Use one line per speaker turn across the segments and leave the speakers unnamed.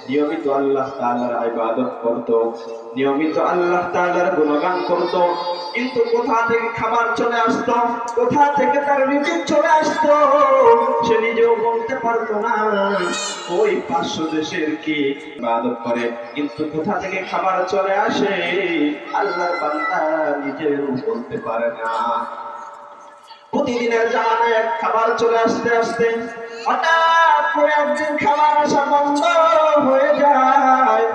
নিয়মিত আল্লাহ তাআলার ইবাদত করত, নিয়মিত আল্লাহ তাআলার গুণগান করত, কিন্তু কোথা থেকে খাবার চলে আসতো, কোথা থেকে তার রিজিক চলে আসতো সে নিজেও বলতে পারতো না। ওই 500 দেশের কি ইবাদত করে, কিন্তু কোথা থেকে খাবার চলে আসে আল্লাহর বান্দা নিজেও বলতে পারে না। প্রতিদিনের জামানায় খাবার চলে আসতে আসতে হঠাৎ করে একদিন খাবার আসা বন্ধ হয়ে যায়।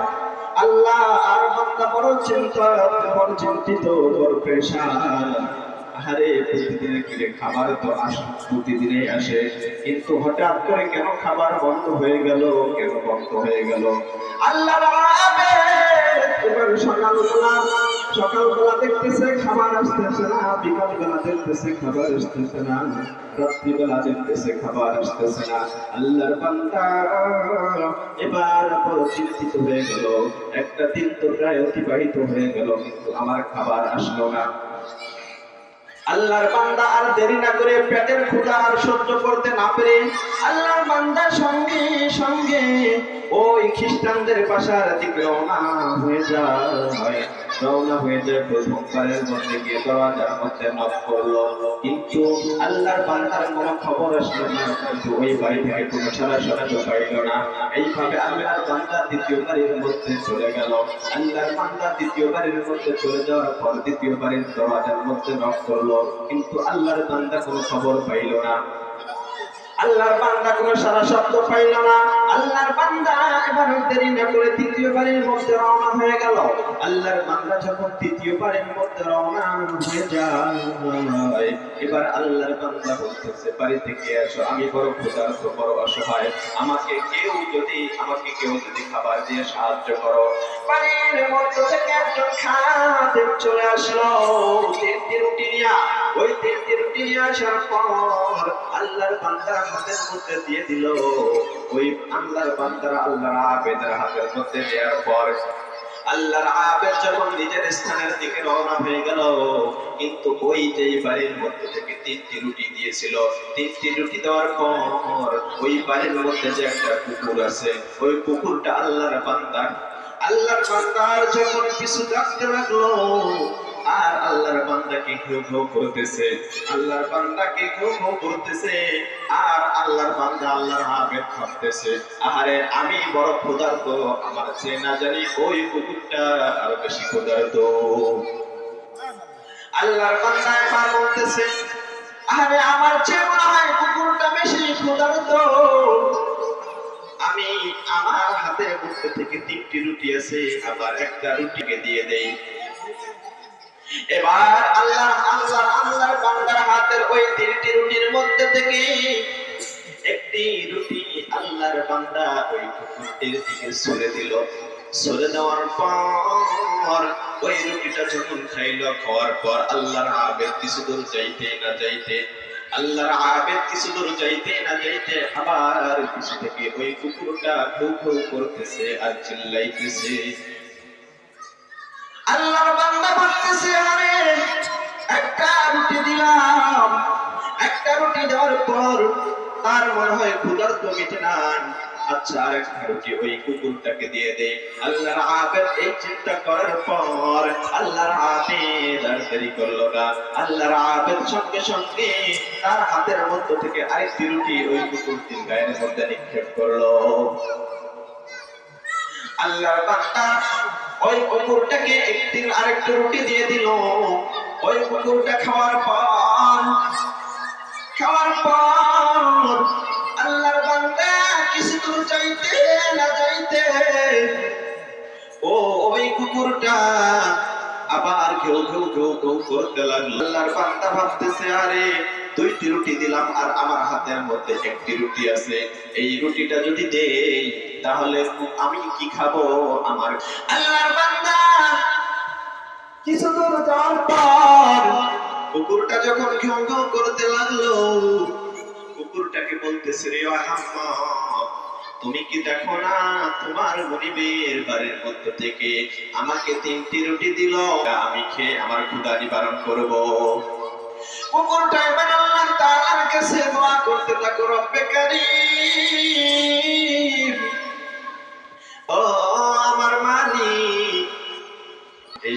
আল্লাহ আর বান্দা বড় চিন্তিত, বড় পেরেশান। আরে প্রতিদিনের কিরে খাবার তো আসে, প্রতিদিনই আসে, কিন্তু হঠাৎ করে কেন খাবার বন্ধ হয়ে গেল, কেন বন্ধ হয়ে গেল? আল্লাহর এবার সকালবেলা দেখতেছে খাবার আসতেছে না, বিকালবেলা দেখতেছে খাবার আসতেছে না, রাত্রিবেলা দেখতেছে খাবার আসতেছে না। আল্লাহর বান্দা এবার বড় চিন্তিত হয়ে গেল। একটা দিন তো প্রায় অতিবাহিত হয়ে গেল, কিন্তু আমার খাবার আসলো না। আল্লাহর বান্দা আর দেরি না করে পেটের ক্ষুধা আর সহ্য করতে না পেরে আল্লাহর বান্দা সঙ্গে সঙ্গে ওই খ্রিস্টানদের বাসার দিকে রওনা হয়ে যায়। প্রথমবারের মধ্যে গিয়ে দরজার মধ্যে নক করলো, কিন্তু আল্লাহর বান্দার কোনো খবর আসলো না, কিন্তু ওই বাড়ি থেকে কোনো সারা শোনাতে পাইল না। এইভাবে আল্লাহর বান্দা দ্বিতীয়বারের মধ্যে চলে গেল। আল্লাহর বান্দা দ্বিতীয়বারের মধ্যে চলে যাওয়ার পর দ্বিতীয়বারের দরজার মধ্যে নক করলো, কিন্তু আল্লাহর বান্দা কোনো খবর পাইল না। আল্লাহর বান্দা কোনো সারা শব্দ পাইল না। আল্লাহর বান্দা এবার দেরি না করে তৃতীয়বারের মধ্যে রওনা হয়ে গেল। আল্লাহর বান্দা যখন তৃতীয়বারের মধ্যে রওনা হয়ে যায়, এবার আল্লাহর বান্দা বলতেছে, বাড়ি থেকে আসো, আমি বড় ক্ষুধার্ত, বড় অসহায়, আমাকে কেউ যদি খাবার দিয়ে সাহায্য করো। বাড়ির মধ্যে থেকে একজন খাদেম চলে আসলো, তিনটি রুটি নিয়ে। ওই তিনটি রুটি নিয়ে আসার পর আল্লাহর বান্দার হাতের মধ্যে দিয়ে দিল। ওই আল্লাহর বান্দারা আল্লাহর আবেদের হাতের মধ্যে দেওয়ার পর আল্লাহর আবেদ যখন নিজের স্থানের দিকে রওনা হয়ে গেল, কিন্তু ওই যে বাড়ির মধ্যে থেকে তিনটি রুটি দিয়েছিল, তিনটি রুটি দেওয়ার পর ওই বাড়ির মধ্যে যে একটা কুকুর আছে, ওই কুকুরটা আল্লাহর বান্দার যখন পিছু ডাকতে লাগলো, আর আল্লাহর বান্দাকে ঘেউ ঘেউ করতেছে, আল্লাহর বান্দাকে ঘেউ ঘেউ করতেছে, আর আল্লাহর বান্দা আল্লাহর আবেদ ভাবতেছে, আরে আমি বড় ক্ষুধার্ত, আমার চেয়ে না জানি ওই কুকুরটা আরো বেশি ক্ষুধার্ত। আল্লাহর বান্দা এবার বলতেছে, আরে আমার চেয়ে মনে হয় কুকুরটা বেশি ক্ষুধার্ত। আমি আমার হাতের মধ্যে থেকে তিনটি রুটি আছে, আবার একটা রুটিকে দিয়ে দেই। এবার আল্লাহর বান্দার হাতের ওই তিনটি রুটির মধ্যে থেকে একটি রুটি আল্লাহর বান্দা ওই কুকুরটির দিকে ছুঁড়ে দিল। ছুঁড়ে দেওয়ার পর ওই রুটিটা যখন খাইল, খাওয়ার পর আল্লাহর আবেদ কিছু দূর যাইতে না যাইতে আবার কিছু থেকে ওই কুকুরটা ঘেউ ঘেউ করতেছে আর চিল্লাইতেছে। আল্লাহর বান্দা বলতেছে, আরে একটা রুটি দিলাম, একটা রুটি দেওয়ার পর তার মনে হয় ক্ষুধার্ত মিটে না, আচ্ছা আর একটা রুটি ওই কুকুরটাকে দিয়ে দেই। আল্লাহর আবেদ এই চিন্তা করার পর আল্লাহর আবেদ আর দেরি করলো না। আল্লাহর আবেদ সঙ্গে সঙ্গে তার হাতের মধ্যে থেকে আরেকটি রুটি ওই কুকুরটির গায়ের মধ্যে নিক্ষেপ করলো। আল্লাহর বান্দা ওই কুকুরটাকে আরেকটা রুটি দিয়ে দিল। ওই কুকুরটা খাওয়ার পর আল্লাহর বান্দা কিছু দূর যাইতে না যাইতে ওই কুকুরটা আবার ঘেউ ঘেউ করতে লাগলো। আল্লাহর বান্দা ভাবতেছে, আরে দুইটি রুটি দিলাম আর আমার হাতের মধ্যে একটি রুটি আছে, এই রুটিটা যদি দেই তাহলে আমি কি খাবো? আমার আল্লাহর বান্দা কিছু দূর যাওয়ার পর কুকুরটা যখন ঘেউ ঘেউ করতে লাগলো, কুকুরটাকে বলতেছে, রে আহাম্মদ, তুমি কি দেখো না তোমার গরিবের বাড়ির মধ্যে থেকে আমাকে তিনটি রুটি দিল, আমি খেয়ে আমার ক্ষুধা নিবারণ করবো। কুকুরটা এবার আল্লাহ তাআলার কাছে দোয়া করতে থাকো, রব্বে কারীম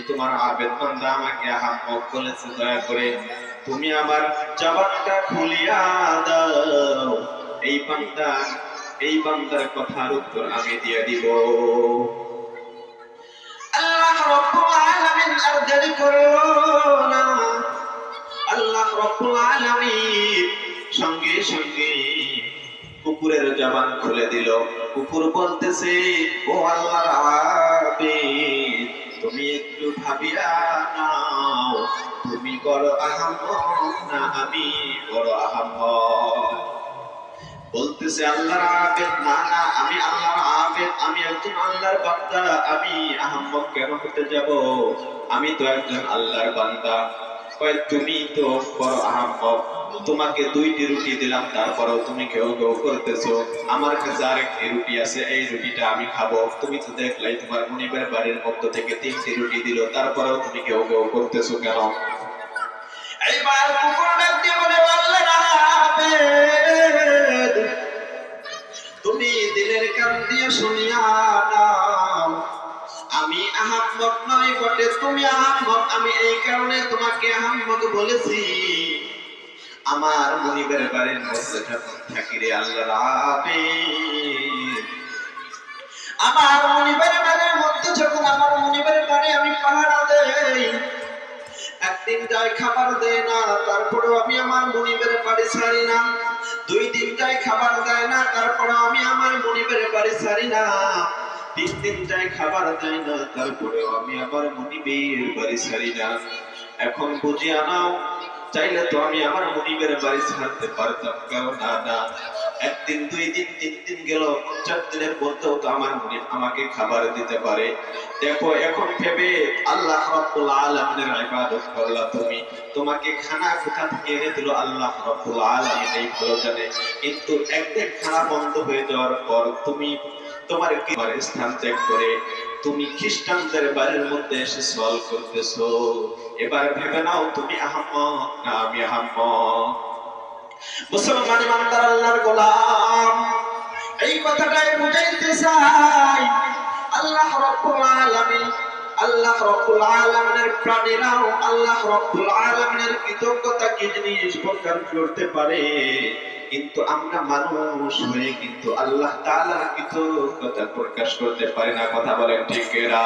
তোমার আবেদ বান্দা আমাকে আহাম্মক বলেছে, দয়া করে তুমি আমার জবানটা খুলিয়া দাও, এই বান্দার কথার উত্তর আমি দিয়ে দিব। আল্লাহ রাব্বুল আলামিন আর দেরি করলো না। আল্লাহ রাব্বুল আলামিন সঙ্গে সঙ্গে কুকুরের জবান খুলে দিল। কুকুর বলতেছে, ও আল্লাহর আবেদ, তুমি একটু ভাবিয়া নাও, তুমি বড় আহাম্মক না আমি বড় আহাম্মক? বলতেছে আল্লাহর আবেদ, না না, আমি আল্লাহর আবেদ, আমি একজন আল্লাহর বান্দা, আমি আহাম্মক কেন হতে যাব? আমি তো একজন আল্লাহর বান্দা। কয় তুমি তো বড় আহাম্মক, তোমাকে 2টি রুটি দিলাম, তারপরেও তুমি কেউ কেউ করতেছো। আমার কাছে আরেকটি রুটি আছে, এই রুটিটা আমি খাবো। তুমি তো দেখলাই তোমার মুনিবের বাড়ির মধ্য থেকে 3টি রুটি দিল, তারপরেও তুমি কেউ কেউ করতেছো কেন? এইবার কুকুর ডাক দিয়ে বলে, আল্লাহর আবেদ, তুমি দিলের কান দিয়ে শুনিয়া নাও, আমি আহাম্মক নয় বটে, তুমি আহাম্মক। আমি এই কারণে তোমাকে আহাম্মক বলেছি, আমার মুনিবের বাড়ির মধ্যে যখন থাকি রে আল্লাহর আবেদ, আমার মুনিবের বাড়ির মধ্যে যখন আমার মুনিবের বাড়ি আমি পাহারা দেই, একদিন যাই খাবার দেয় না, তারপরেও আমি আমার মুনিবের বাড়ি ছাড়ি না। 2 দিন যাই খাবার দেয় না, তারপরেও আমি আমার মুনিবের বাড়ি ছাড়ি না। 3 দিন যাই খাবার দেয় না, তারপরেও আমি আমার মুনিবের বাড়ি ছাড়ি না। এখন বুঝিয়া নাও, চাইলে তো আমি আমার মুনিবের বাড়ি ছাড়তে পারতাম, কারণ না, 1 দিন 2 দিন 3 দিন গেল, 4 দিনের মধ্যেও তো আমার মুনিব আমাকে খাবার দিতে পারে। দেখো এখন ভেবে আল্লাহ রাব্বুল আলামিনের ইবাদত করলা তুমি, তোমাকে খানা কোথা থেকে এনে দিল আল্লাহ রাব্বুল আলামিন এই ভালো জানে। কিন্তু একদিন খানা বন্ধ হয়ে যাওয়ার পর তুমি তোমার স্থান ত্যাগ করে তুমি খ্রিস্টানদের বাড়ির মধ্যে এসে সওয়াল করতেছো। এবার ভেবে নাও, তুমি আহাম্মক না আমি আহাম্মক? মুসলমান ইমানদার আল্লাহর গোলাম, এই কথাটাই বুঝাইতে চাই। আল্লাহ রাব্বুল আলামিন, আল্লাহ রাব্বুল আলামিনের প্রাণীরাও আল্লাহ রাব্বুল আলামিনের কৃতজ্ঞতা কি জিনিস প্রকাশ করতে পারে, কিন্তু আমরা মানুষ হয়ে কিন্তু আল্লাহ তাআলার কৃতজ্ঞতা প্রকাশ করতে পারি না। কথা বলেন ঠিক কিনা?